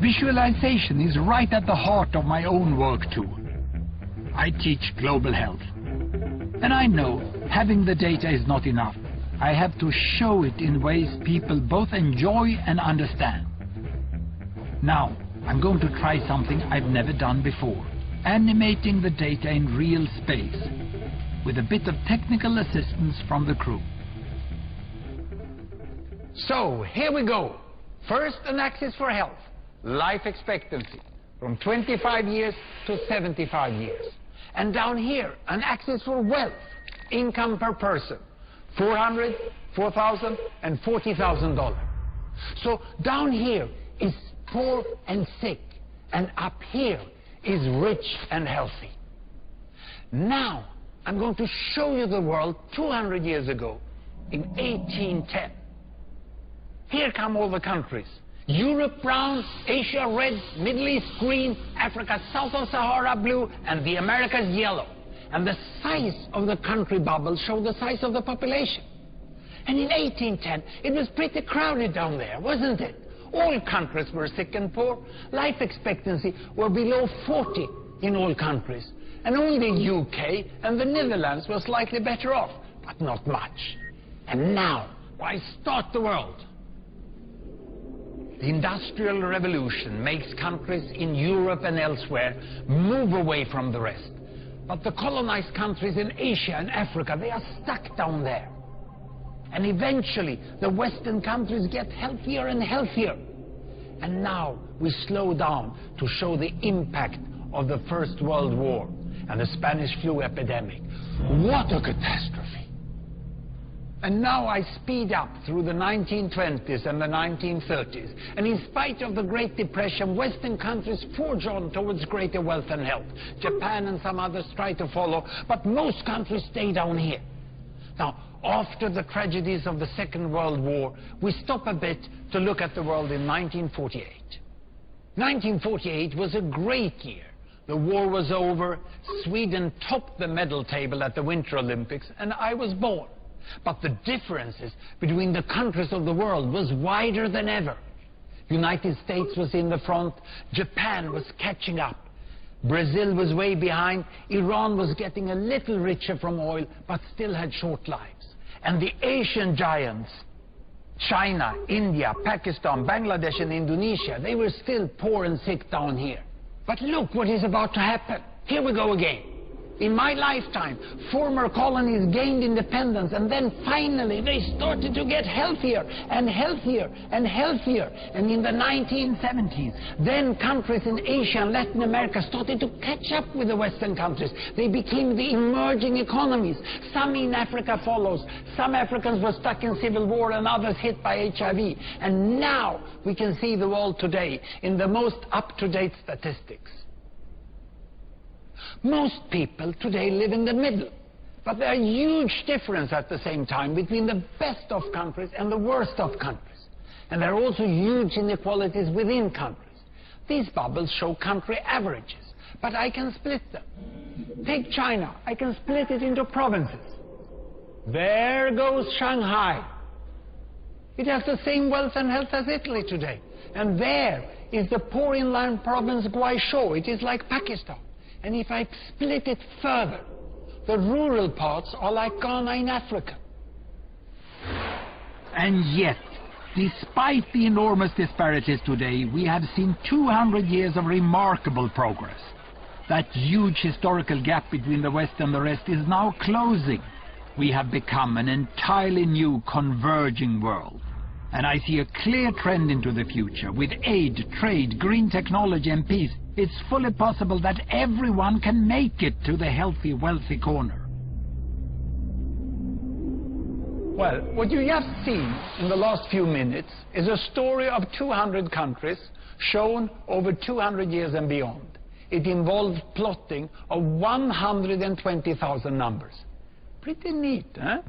Visualization is right at the heart of my own work too. I teach global health. And I know having the data is not enough. I have to show it in ways people both enjoy and understand. Now, I'm going to try something I've never done before. Animating the data in real space, with a bit of technical assistance from the crew. So, here we go. First, an axis for health, life expectancy, from 25 years to 75 years. And down here, an axis for wealth, income per person, $400, $4,000, and $40,000. So, down here is poor and sick, and up here is rich and healthy. Now, I'm going to show you the world 200 years ago, in 1810. Here come all the countries. Europe brown, Asia red, Middle East green, Africa south of Sahara blue, and the Americas yellow. And the size of the country bubbles show the size of the population. And in 1810, it was pretty crowded down there, wasn't it? All countries were sick and poor. Life expectancy were below 40 in all countries. And only the UK and the Netherlands were slightly better off, but not much. And now, why start the world? The Industrial Revolution makes countries in Europe and elsewhere move away from the rest. But the colonized countries in Asia and Africa, they are stuck down there. And eventually, the Western countries get healthier and healthier. And now we slow down to show the impact of the First World War and the Spanish flu epidemic. What a catastrophe! And now I speed up through the 1920s and the 1930s. And in spite of the Great Depression, Western countries forge on towards greater wealth and health. Japan and some others try to follow, but most countries stay down here. Now, after the tragedies of the Second World War, we stop a bit to look at the world in 1948. 1948 was a great year. The war was over, Sweden topped the medal table at the Winter Olympics, and I was born. But the differences between the countries of the world was wider than ever. United States was in the front, Japan was catching up. Brazil was way behind, Iran was getting a little richer from oil, but still had short lives. And the Asian giants, China, India, Pakistan, Bangladesh and Indonesia, they were still poor and sick down here. But look what is about to happen. Here we go again. In my lifetime, former colonies gained independence, and then finally they started to get healthier and healthier and healthier. And in the 1970s, then countries in Asia and Latin America started to catch up with the Western countries. They became the emerging economies. Some in Africa follows. Some Africans were stuck in civil war and others hit by HIV. And now we can see the world today in the most up-to-date statistics. Most people today live in the middle, but there are huge differences at the same time between the best of countries and the worst of countries. And there are also huge inequalities within countries. These bubbles show country averages, but I can split them. Take China, I can split it into provinces. There goes Shanghai. It has the same wealth and health as Italy today. And there is the poor inland province Guizhou. It is like Pakistan. And if I split it further, the rural parts are like Ghana in Africa. And yet, despite the enormous disparities today, we have seen 200 years of remarkable progress. That huge historical gap between the West and the rest is now closing. We have become an entirely new converging world. And I see a clear trend into the future. With aid, trade, green technology and peace, it's fully possible that everyone can make it to the healthy, wealthy corner. Well, what you just seen in the last few minutes is a story of 200 countries shown over 200 years and beyond. It involved plotting of 120,000 numbers. Pretty neat, huh?